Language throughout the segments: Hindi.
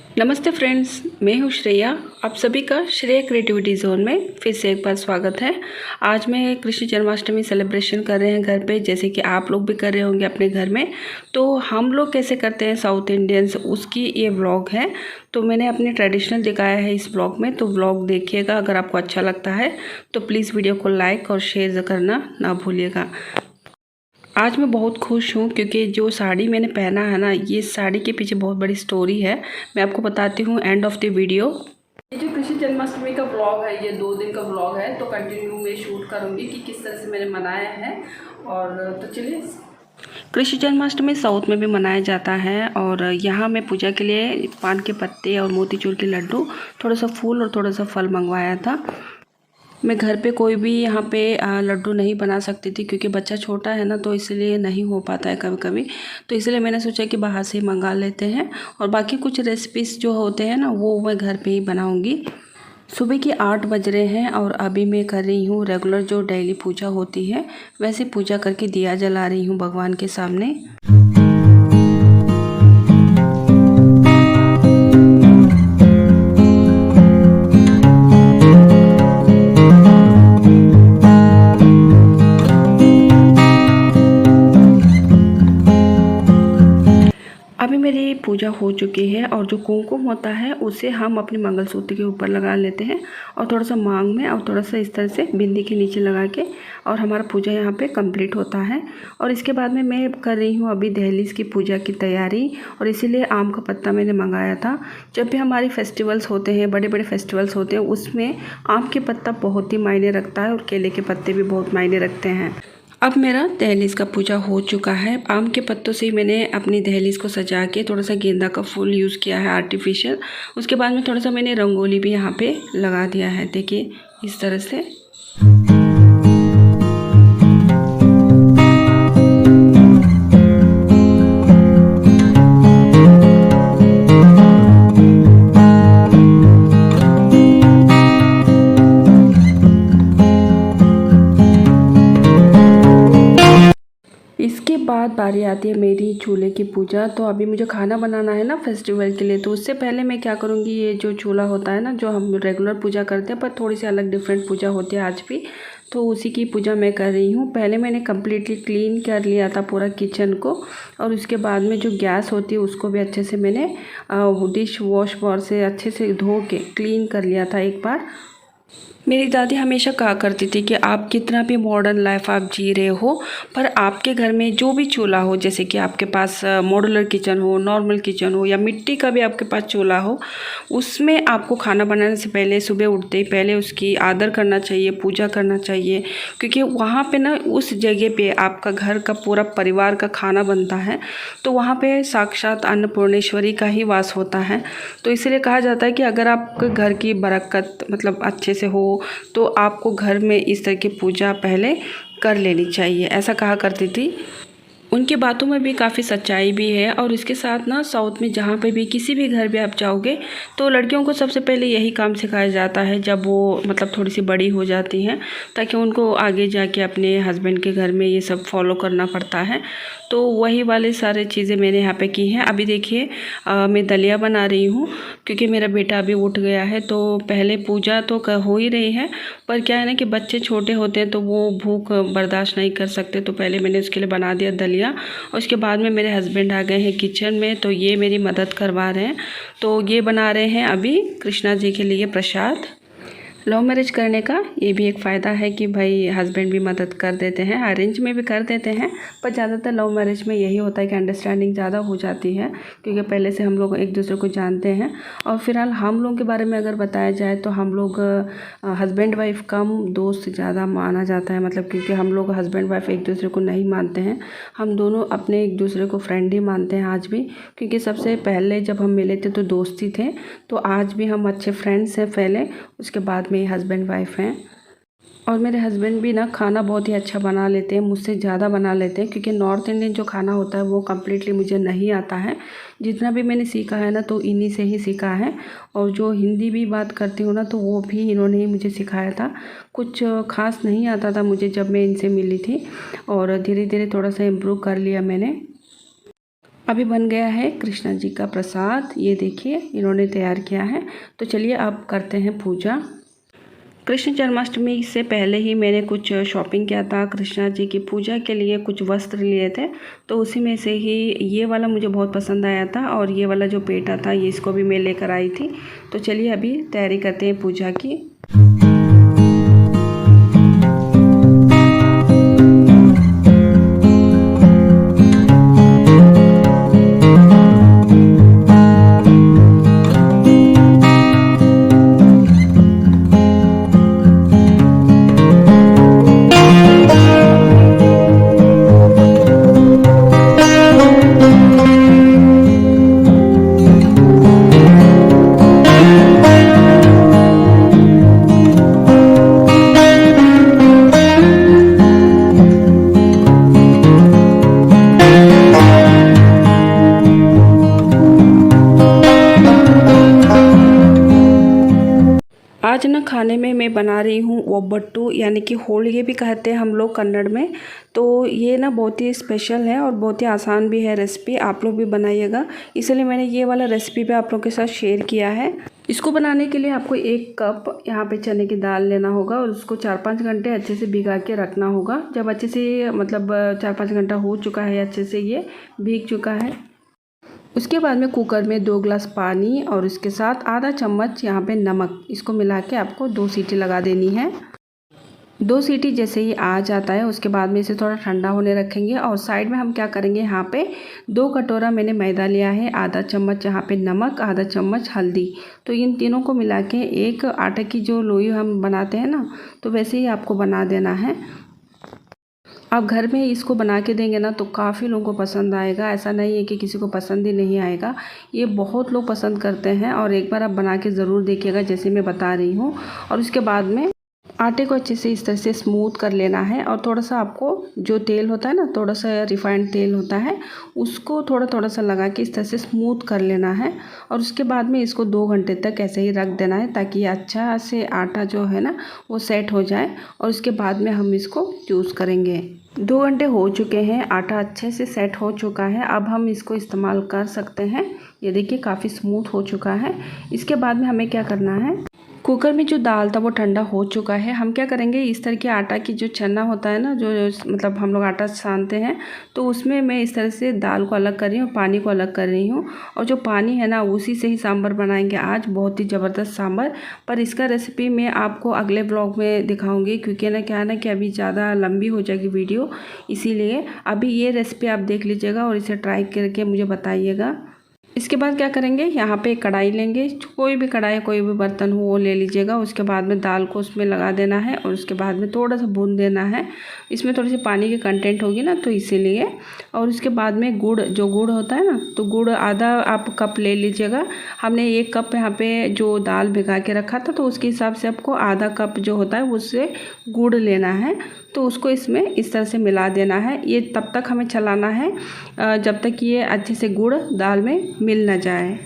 नमस्ते फ्रेंड्स, मैं हूँ श्रेया। आप सभी का श्रेया क्रिएटिविटी जोन में फिर से एक बार स्वागत है। आज मैं कृष्ण जन्माष्टमी सेलिब्रेशन कर रहे हैं घर पे, जैसे कि आप लोग भी कर रहे होंगे अपने घर में। तो हम लोग कैसे करते हैं साउथ इंडियंस, उसकी ये व्लॉग है। तो मैंने अपने ट्रेडिशनल दिखाया है इस व्लॉग में, तो व्लॉग देखिएगा। अगर आपको अच्छा लगता है तो प्लीज़ वीडियो को लाइक और शेयर करना ना भूलिएगा। आज मैं बहुत खुश हूँ क्योंकि जो साड़ी मैंने पहना है ना, ये साड़ी के पीछे बहुत बड़ी स्टोरी है। मैं आपको बताती हूँ एंड ऑफ द वीडियो। ये जो कृष्ण जन्माष्टमी का व्लॉग है, ये 2 दिन का व्लॉग है, तो कंटिन्यू मैं शूट करूँगी कि किस तरह से मैंने मनाया है। और तो चलिए, कृष्ण जन्माष्टमी साउथ में भी मनाया जाता है। और यहाँ मैं पूजा के लिए पान के पत्ते और मोतीचूर के लड्डू, थोड़ा सा फूल और थोड़ा सा फल मंगवाया था। मैं घर पे कोई भी यहाँ पे लड्डू नहीं बना सकती थी क्योंकि बच्चा छोटा है ना, तो इसलिए नहीं हो पाता है कभी कभी। तो इसलिए मैंने सोचा कि बाहर से ही मंगा लेते हैं। और बाकी कुछ रेसिपीज़ जो होते हैं ना, वो मैं घर पे ही बनाऊँगी। सुबह के 8 बज रहे हैं और अभी मैं कर रही हूँ रेगुलर जो डेली पूजा होती है, वैसे पूजा करके दिया जला रही हूँ भगवान के सामने। अभी मेरी पूजा हो चुकी है और जो कुमकुम होता है उसे हम अपने मंगलसूत्र के ऊपर लगा लेते हैं और थोड़ा सा मांग में और थोड़ा सा इस तरह से बिंदी के नीचे लगा के, और हमारा पूजा यहाँ पे कंप्लीट होता है। और इसके बाद में मैं कर रही हूँ अभी दहलीज की पूजा की तैयारी, और इसीलिए आम का पत्ता मैंने मंगाया था। जब भी हमारी फेस्टिवल्स होते हैं, बड़े बड़े फेस्टिवल्स होते हैं, उसमें आम के पत्ता बहुत ही मायने रखता है और केले के पत्ते भी बहुत मायने रखते हैं। अब मेरा दहलीज का पूजा हो चुका है। आम के पत्तों से मैंने अपनी दहलीज को सजा के थोड़ा सा गेंदा का फूल यूज़ किया है आर्टिफिशियल। उसके बाद में थोड़ा सा मैंने रंगोली भी यहाँ पे लगा दिया है, देखिए इस तरह से। इसके बाद बारी आती है मेरी चूल्हे की पूजा। तो अभी मुझे खाना बनाना है ना फेस्टिवल के लिए, तो उससे पहले मैं क्या करूँगी, ये जो चूल्हा होता है ना, जो हम रेगुलर पूजा करते हैं पर थोड़ी सी अलग डिफरेंट पूजा होती है आज भी, तो उसी की पूजा मैं कर रही हूँ। पहले मैंने कम्प्लीटली क्लीन कर लिया था पूरा किचन को, और उसके बाद में जो गैस होती है उसको भी अच्छे से मैंने डिश वॉश बार से अच्छे से धो के क्लीन कर लिया था एक बार। मेरी दादी हमेशा कहा करती थी कि आप कितना भी मॉडर्न लाइफ आप जी रहे हो, पर आपके घर में जो भी चूल्हा हो, जैसे कि आपके पास मॉड्यूलर किचन हो, नॉर्मल किचन हो, या मिट्टी का भी आपके पास चूल्हा हो, उसमें आपको खाना बनाने से पहले सुबह उठते ही पहले उसकी आदर करना चाहिए, पूजा करना चाहिए। क्योंकि वहाँ पे ना, उस जगह पे आपका घर का पूरा परिवार का खाना बनता है, तो वहाँ पे साक्षात अन्नपूर्णेश्वरी का ही वास होता है। तो इसलिए कहा जाता है कि अगर आपके घर की बरकत मतलब अच्छे से हो, तो आपको घर में इस तरह की पूजा पहले कर लेनी चाहिए, ऐसा कहा करती थी। उनकी बातों में भी काफ़ी सच्चाई भी है। और इसके साथ ना, साउथ में जहाँ पे भी किसी भी घर भी आप जाओगे, तो लड़कियों को सबसे पहले यही काम सिखाया जाता है जब वो मतलब थोड़ी सी बड़ी हो जाती हैं, ताकि उनको आगे जाके अपने हस्बैंड के घर में ये सब फॉलो करना पड़ता है। तो वही वाले सारे चीज़ें मैंने यहाँ पे की हैं। अभी देखिए मैं दलिया बना रही हूँ क्योंकि मेरा बेटा अभी उठ गया है। तो पहले पूजा तो हो ही रही है, पर क्या है ना कि बच्चे छोटे होते हैं तो वो भूख बर्दाश्त नहीं कर सकते, तो पहले मैंने उसके लिए बना दिया दलिया। और उसके बाद में मेरे हस्बैंड आ गए हैं किचन में, तो ये मेरी मदद करवा रहे हैं। तो ये बना रहे हैं अभी कृष्णा जी के लिए प्रसाद। लव मैरिज करने का ये भी एक फ़ायदा है कि भाई हस्बैंड भी मदद कर देते हैं, अरेंज में भी कर देते हैं, पर ज़्यादातर लव मैरिज में यही होता है कि अंडरस्टैंडिंग ज़्यादा हो जाती है, क्योंकि पहले से हम लोग एक दूसरे को जानते हैं। और फिलहाल हम लोग के बारे में अगर बताया जाए तो हम लोग हस्बैंड वाइफ कम, दोस्त ज़्यादा माना जाता है। मतलब क्योंकि हम लोग हस्बैंड वाइफ एक दूसरे को नहीं मानते हैं, हम दोनों अपने एक दूसरे को फ्रेंड ही मानते हैं आज भी। क्योंकि सबसे पहले जब हम मिले थे तो दोस्ती थे, तो आज भी हम अच्छे फ्रेंड्स हैं पहले, उसके बाद में हस्बैंड वाइफ हैं। और मेरे हस्बैंड भी ना खाना बहुत ही अच्छा बना लेते हैं, मुझसे ज़्यादा बना लेते हैं, क्योंकि नॉर्थ इंडियन जो खाना होता है वो कम्प्लीटली मुझे नहीं आता है। जितना भी मैंने सीखा है ना, तो इन्हीं से ही सीखा है। और जो हिंदी भी बात करती हूँ ना, तो वो भी इन्होंने ही मुझे सिखाया था। कुछ खास नहीं आता था मुझे जब मैं इनसे मिली थी, और धीरे धीरे थोड़ा सा इम्प्रूव कर लिया मैंने। अभी बन गया है कृष्णा जी का प्रसाद, ये देखिए इन्होंने तैयार किया है। तो चलिए अब करते हैं पूजा। कृष्ण जन्माष्टमी से पहले ही मैंने कुछ शॉपिंग किया था कृष्णा जी की पूजा के लिए, कुछ वस्त्र लिए थे। तो उसी में से ही ये वाला मुझे बहुत पसंद आया था और ये वाला जो पेटा था ये इसको भी मैं लेकर आई थी। तो चलिए अभी तैयारी करते हैं पूजा की। आज ना खाने में मैं बना रही हूँ ओबट्टू, यानी कि होलिगे भी कहते हैं हम लोग कन्नड़ में। तो ये ना बहुत ही स्पेशल है और बहुत ही आसान भी है रेसिपी, आप लोग भी बनाइएगा। इसलिए मैंने ये वाला रेसिपी भी आप लोगों के साथ शेयर किया है। इसको बनाने के लिए आपको 1 कप यहाँ पे चने की दाल लेना होगा और उसको 4-5 घंटे अच्छे से भिगा के रखना होगा। जब अच्छे से मतलब 4-5 घंटा हो चुका है, अच्छे से ये भीग चुका है, उसके बाद में कुकर में 2 गिलास पानी और उसके साथ आधा चम्मच यहाँ पे नमक, इसको मिला के आपको 2 सीटी लगा देनी है। 2 सीटी जैसे ही आ जाता है उसके बाद में इसे थोड़ा ठंडा होने रखेंगे। और साइड में हम क्या करेंगे, यहाँ पे 2 कटोरा मैंने मैदा लिया है, आधा चम्मच यहाँ पे नमक, आधा चम्मच हल्दी। तो इन तीनों को मिला के एक आटे की जो लोई हम बनाते हैं ना, तो वैसे ही आपको बना देना है। आप घर में इसको बना के देंगे ना तो काफ़ी लोगों को पसंद आएगा, ऐसा नहीं है कि किसी को पसंद ही नहीं आएगा। ये बहुत लोग पसंद करते हैं और एक बार आप बना के ज़रूर देखिएगा जैसे मैं बता रही हूँ। और उसके बाद में आटे को अच्छे से इस तरह से स्मूथ कर लेना है और थोड़ा सा आपको जो तेल होता है ना, थोड़ा सा रिफाइंड तेल होता है, उसको थोड़ा थोड़ा सा लगा के इस तरह से स्मूथ कर लेना है। और उसके बाद में इसको 2 घंटे तक ऐसे ही रख देना है ताकि अच्छा से आटा जो है ना वो सेट हो जाए। और उसके बाद में हम इसको यूज़ करेंगे। 2 घंटे हो चुके हैं, आटा अच्छे से सेट हो चुका है, अब हम इसको इस्तेमाल कर सकते हैं। ये देखिए काफ़ी स्मूथ हो चुका है। इसके बाद में हमें क्या करना है, कुकर में जो दाल था वो ठंडा हो चुका है। हम क्या करेंगे, इस तरह के आटा की जो छन्ना होता है ना, जो मतलब हम लोग आटा सानते हैं, तो उसमें मैं इस तरह से दाल को अलग कर रही हूँ, पानी को अलग कर रही हूँ। और जो पानी है ना उसी से ही सांभर बनाएंगे आज, बहुत ही ज़बरदस्त सांभर। पर इसका रेसिपी मैं आपको अगले ब्लॉग में दिखाऊंगी, क्योंकि ना क्या है ना कि अभी ज़्यादा लंबी हो जाएगी वीडियो, इसीलिए अभी ये रेसिपी आप देख लीजिएगा और इसे ट्राई करके मुझे बताइएगा। इसके बाद क्या करेंगे, यहाँ पे एक कढ़ाई लेंगे, कोई भी कढ़ाई कोई भी बर्तन हो वो ले लीजिएगा। उसके बाद में दाल को उसमें लगा देना है और उसके बाद में थोड़ा सा भून देना है। इसमें थोड़ी सी पानी की कंटेंट होगी ना, तो इसीलिए। और उसके बाद में गुड़, जो गुड़ होता है ना, तो गुड़ आधा आप कप ले लीजिएगा। हमने 1 कप यहाँ पे जो दाल भिगा के रखा था, तो उसके हिसाब से आपको आधा कप जो होता है उससे गुड़ लेना है। तो उसको इसमें इस तरह से मिला देना है। ये तब तक हमें चलाना है जब तक ये अच्छे से गुड़ दाल में मिल न जाए।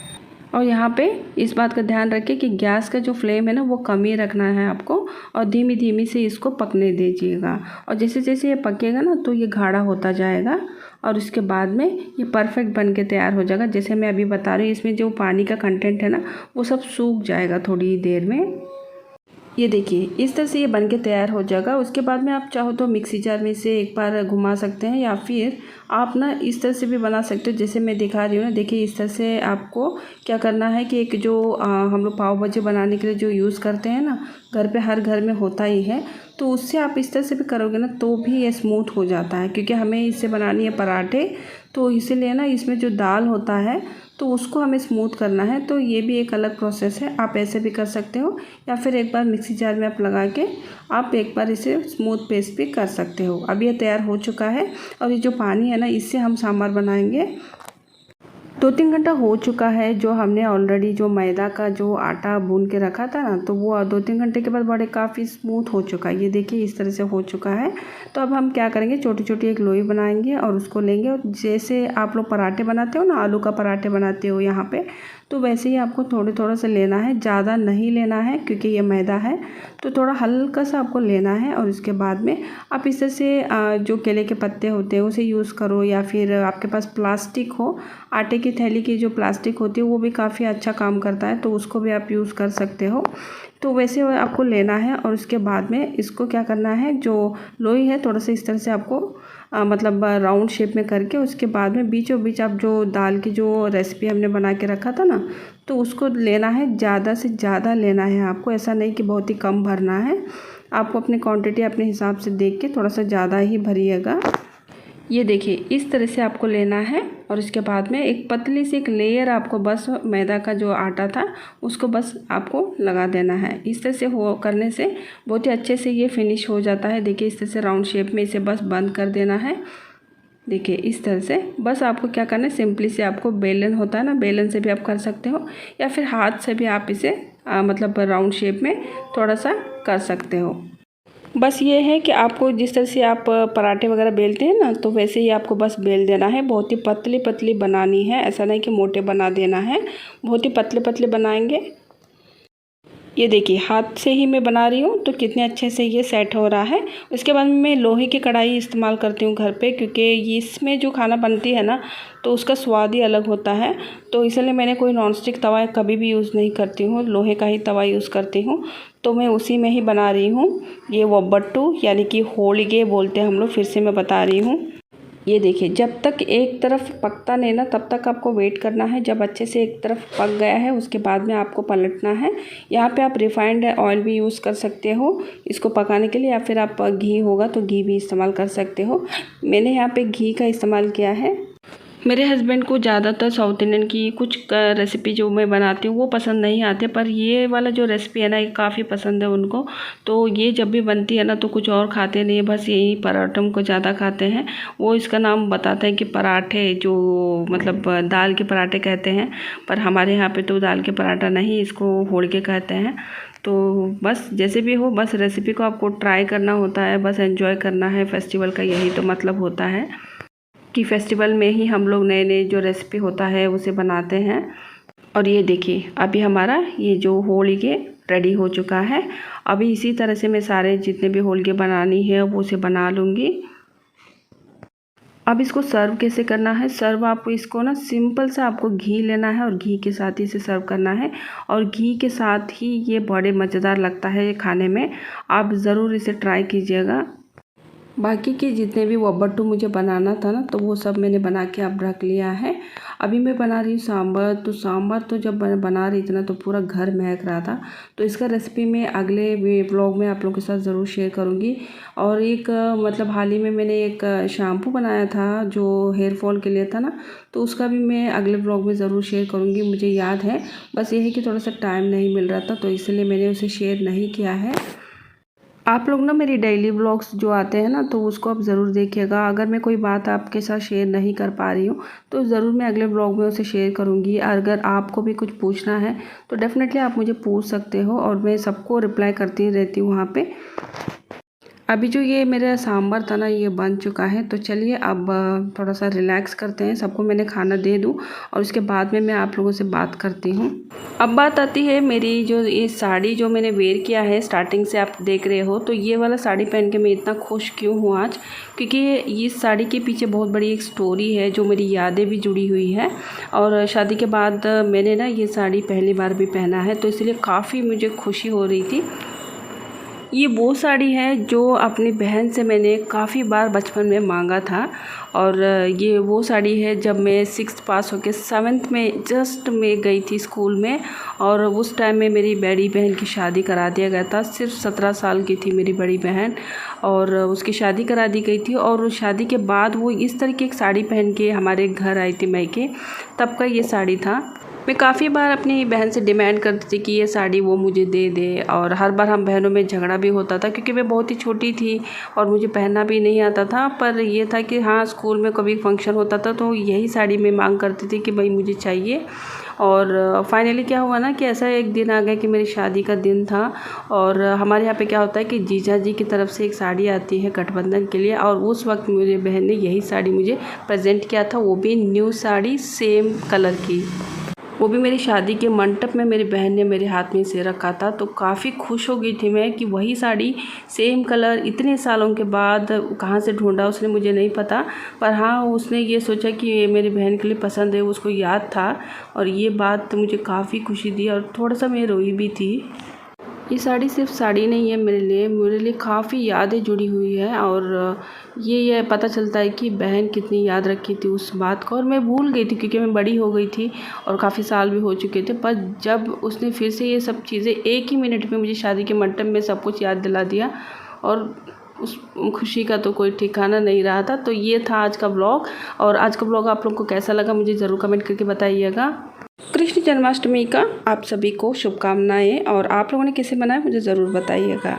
और यहाँ पे इस बात का ध्यान रखें कि गैस का जो फ्लेम है ना वो कम ही रखना है आपको, और धीमी धीमी से इसको पकने दीजिएगा। और जैसे जैसे ये पकेगा ना तो ये गाढ़ा होता जाएगा और उसके बाद में ये परफेक्ट बन के तैयार हो जाएगा। जैसे मैं अभी बता रही हूँ, इसमें जो पानी का कंटेंट है ना वो सब सूख जाएगा थोड़ी देर में। ये देखिए इस तरह से ये बन के तैयार हो जाएगा। उसके बाद में आप चाहो तो मिक्सी जार में से एक बार घुमा सकते हैं, या फिर आप ना इस तरह से भी बना सकते हो जैसे मैं दिखा रही हूँ ना। देखिए इस तरह से आपको क्या करना है कि एक जो हम लोग पाव भाजी बनाने के लिए जो यूज़ करते हैं ना, घर पे हर घर में होता ही है, तो उससे आप इस तरह से भी करोगे ना तो भी ये स्मूथ हो जाता है। क्योंकि हमें इससे बनानी है पराठे, तो इसीलिए ना इसमें जो दाल होता है तो उसको हमें स्मूथ करना है। तो ये भी एक अलग प्रोसेस है, आप ऐसे भी कर सकते हो, या फिर एक बार मिक्सी जार में आप लगा के आप एक बार इसे स्मूथ पेस्ट भी कर सकते हो। अब ये तैयार हो चुका है और ये जो पानी है ना इससे हम सांभर बनाएंगे। 2-3 घंटा हो चुका है, जो हमने ऑलरेडी जो मैदा का जो आटा भून के रखा था ना, तो वो 2-3 घंटे के बाद बड़े काफ़ी स्मूथ हो चुका है। ये देखिए इस तरह से हो चुका है। तो अब हम क्या करेंगे, छोटी छोटी एक लोई बनाएंगे और उसको लेंगे, और जैसे आप लोग पराठे बनाते हो ना, आलू का पराठे बनाते हो यहाँ पे, तो वैसे ही आपको थोड़ा सा लेना है, ज़्यादा नहीं लेना है क्योंकि ये मैदा है, तो थोड़ा हल्का सा आपको लेना है। और उसके बाद में आप इस तरह से जो केले के पत्ते होते हैं उसे यूज़ करो, या फिर आपके पास प्लास्टिक हो, आटे की थैली की जो प्लास्टिक होती है वो भी काफ़ी अच्छा काम करता है, तो उसको भी आप यूज़ कर सकते हो। तो वैसे आपको लेना है और उसके बाद में इसको क्या करना है, जो लोई है थोड़ा सा इस तरह से आपको मतलब राउंड शेप में करके, उसके बाद में बीचों बीच आप जो दाल की जो रेसिपी हमने बना के रखा था ना, तो उसको लेना है, ज़्यादा से ज़्यादा लेना है आपको, ऐसा नहीं कि बहुत ही कम भरना है। आपको अपनी क्वांटिटी अपने हिसाब से देख के थोड़ा सा ज़्यादा ही भरिएगा। ये देखिए इस तरह से आपको लेना है और इसके बाद में एक पतली सी एक लेयर आपको बस मैदा का जो आटा था उसको बस आपको लगा देना है। इस तरह से हो करने से बहुत ही अच्छे से ये फिनिश हो जाता है। देखिए इस तरह से राउंड शेप में इसे बस बंद कर देना है। देखिए इस तरह से बस आपको क्या करना है, सिंपली से आपको बेलन होता है ना, बेलन से भी आप कर सकते हो या फिर हाथ से भी आप इसे मतलब राउंड शेप में थोड़ा सा कर सकते हो। बस ये है कि आपको जिस तरह से आप पराठे वगैरह बेलते हैं ना, तो वैसे ही आपको बस बेल देना है। बहुत ही पतली पतली बनानी है, ऐसा नहीं कि मोटे बना देना है, बहुत ही पतले पतले बनाएंगे। ये देखिए हाथ से ही मैं बना रही हूँ तो कितने अच्छे से ये सेट हो रहा है। उसके बाद मैं लोहे की कढ़ाई इस्तेमाल करती हूँ घर पे, क्योंकि इसमें जो खाना बनती है ना तो उसका स्वाद ही अलग होता है। तो इसलिए मैंने कोई नॉनस्टिक तवा कभी भी यूज़ नहीं करती हूँ, लोहे का ही तवा यूज़ करती हूँ। तो मैं उसी में ही बना रही हूँ। ये वब्बट्टू यानी कि होलिगे बोलते हैं हम लोग, फिर से मैं बता रही हूँ। ये देखिए जब तक एक तरफ पकता नहीं ना तब तक आपको वेट करना है। जब अच्छे से एक तरफ पक गया है उसके बाद में आपको पलटना है। यहाँ पे आप रिफाइंड ऑयल भी यूज़ कर सकते हो इसको पकाने के लिए, या फिर आप घी होगा तो घी भी इस्तेमाल कर सकते हो। मैंने यहाँ पे घी का इस्तेमाल किया है। मेरे हस्बैंड को ज़्यादातर साउथ इंडियन की कुछ रेसिपी जो मैं बनाती हूँ वो पसंद नहीं आती, पर ये वाला जो रेसिपी है ना ये काफ़ी पसंद है उनको। तो ये जब भी बनती है ना तो कुछ और खाते नहीं है, बस यही पराठों को ज़्यादा खाते हैं। वो इसका नाम बताते हैं कि पराठे, जो मतलब दाल के पराठे कहते हैं, पर हमारे यहाँ पे तो दाल के पराठा नहीं, इसको होड़के कहते हैं। तो बस जैसे भी हो, बस रेसिपी को आपको ट्राई करना होता है, बस एंजॉय करना है। फेस्टिवल का यही तो मतलब होता है कि फेस्टिवल में ही हम लोग नए नए जो रेसिपी होता है उसे बनाते हैं। और ये देखिए अभी हमारा ये जो होलिगे रेडी हो चुका है। अभी इसी तरह से मैं सारे जितने भी होलिगे बनानी है वो उसे बना लूँगी। अब इसको सर्व कैसे करना है, सर्व आपको इसको ना सिंपल सा आपको घी लेना है और घी के साथ ही इसे सर्व करना है। और घी के साथ ही ये बड़े मज़ेदार लगता है ये खाने में, आप ज़रूर इसे ट्राई कीजिएगा। बाकी के जितने भी वब्बट्टू मुझे बनाना था ना तो वो सब मैंने बना के अब रख लिया है। अभी मैं बना रही हूँ सांभर। तो सांभर तो जब मैं बना रही थी ना तो पूरा घर महक रहा था। तो इसका रेसिपी मैं अगले व्लॉग में आप लोगों के साथ ज़रूर शेयर करूँगी। और एक मतलब हाल ही में मैंने एक शैम्पू बनाया था जो हेयर फॉल के लिए था ना, तो उसका भी मैं अगले व्लॉग में ज़रूर शेयर करूँगी। मुझे याद है, बस ये है कि थोड़ा सा टाइम नहीं मिल रहा था तो इसलिए मैंने उसे शेयर नहीं किया है। आप लोग ना मेरी डेली व्लॉग्स जो आते हैं ना तो उसको आप ज़रूर देखिएगा। अगर मैं कोई बात आपके साथ शेयर नहीं कर पा रही हूँ तो ज़रूर मैं अगले व्लॉग में उसे शेयर करूँगी। अगर आपको भी कुछ पूछना है तो डेफ़िनेटली आप मुझे पूछ सकते हो और मैं सबको रिप्लाई करती रहती हूँ वहाँ पे। अभी जो ये मेरा सांभर था ना ये बन चुका है, तो चलिए अब थोड़ा सा रिलैक्स करते हैं, सबको मैंने खाना दे दूँ और उसके बाद में मैं आप लोगों से बात करती हूँ। अब बात आती है मेरी जो ये साड़ी जो मैंने वेयर किया है, स्टार्टिंग से आप देख रहे हो। तो ये वाला साड़ी पहन के मैं इतना खुश क्यों हूँ आज, क्योंकि इस साड़ी के पीछे बहुत बड़ी एक स्टोरी है जो मेरी यादें भी जुड़ी हुई है। और शादी के बाद मैंने ना ये साड़ी पहली बार भी पहना है तो इसलिए काफ़ी मुझे खुशी हो रही थी। ये वो साड़ी है जो अपनी बहन से मैंने काफ़ी बार बचपन में मांगा था। और ये वो साड़ी है जब मैं 6th पास होकर 7th में जस्ट मैं गई थी स्कूल में, और उस टाइम में मेरी बड़ी बहन की शादी करा दिया गया था। सिर्फ 17 साल की थी मेरी बड़ी बहन और उसकी शादी करा दी गई थी। और शादी के बाद वो इस तरह की एक साड़ी पहन के हमारे घर आई थी मायके, तब का ये साड़ी था। मैं काफ़ी बार अपनी बहन से डिमांड करती थी कि ये साड़ी वो मुझे दे दे, और हर बार हम बहनों में झगड़ा भी होता था क्योंकि मैं बहुत ही छोटी थी और मुझे पहनना भी नहीं आता था। पर ये था कि हाँ, स्कूल में कभी फंक्शन होता था तो यही साड़ी मैं मांग करती थी कि भाई मुझे चाहिए। और फाइनली क्या हुआ ना कि ऐसा एक दिन आ गया कि मेरी शादी का दिन था। और हमारे यहाँ पे क्या होता है कि जीजा जी की तरफ से एक साड़ी आती है गठबंधन के लिए, और उस वक्त मेरी बहन ने यही साड़ी मुझे प्रेजेंट किया था, वो भी न्यू साड़ी सेम कलर की। वो भी मेरी शादी के मंडप में मेरी बहन ने मेरे हाथ में से रखा था। तो काफ़ी खुश हो गई थी मैं कि वही साड़ी सेम कलर इतने सालों के बाद कहाँ से ढूंढा उसने, मुझे नहीं पता। पर हाँ, उसने ये सोचा कि ये मेरी बहन के लिए पसंद है, उसको याद था। और ये बात मुझे काफ़ी खुशी दी और थोड़ा सा मैं रोई भी थी। ये साड़ी सिर्फ साड़ी नहीं है, मेरे लिए काफ़ी यादें जुड़ी हुई है। और ये पता चलता है कि बहन कितनी याद रखी थी उस बात को। और मैं भूल गई थी क्योंकि मैं बड़ी हो गई थी और काफ़ी साल भी हो चुके थे। पर जब उसने फिर से ये सब चीज़ें एक ही मिनट में मुझे शादी के मंडप में सब कुछ याद दिला दिया, और उस खुशी का तो कोई ठिकाना नहीं रहा था। तो ये था आज का ब्लॉग। और आज का ब्लॉग आप लोगों को कैसा लगा मुझे ज़रूर कमेंट करके बताइएगा। कृष्ण जन्माष्टमी का आप सभी को शुभकामनाएं। और आप लोगों ने कैसे मनाया मुझे ज़रूर बताइएगा।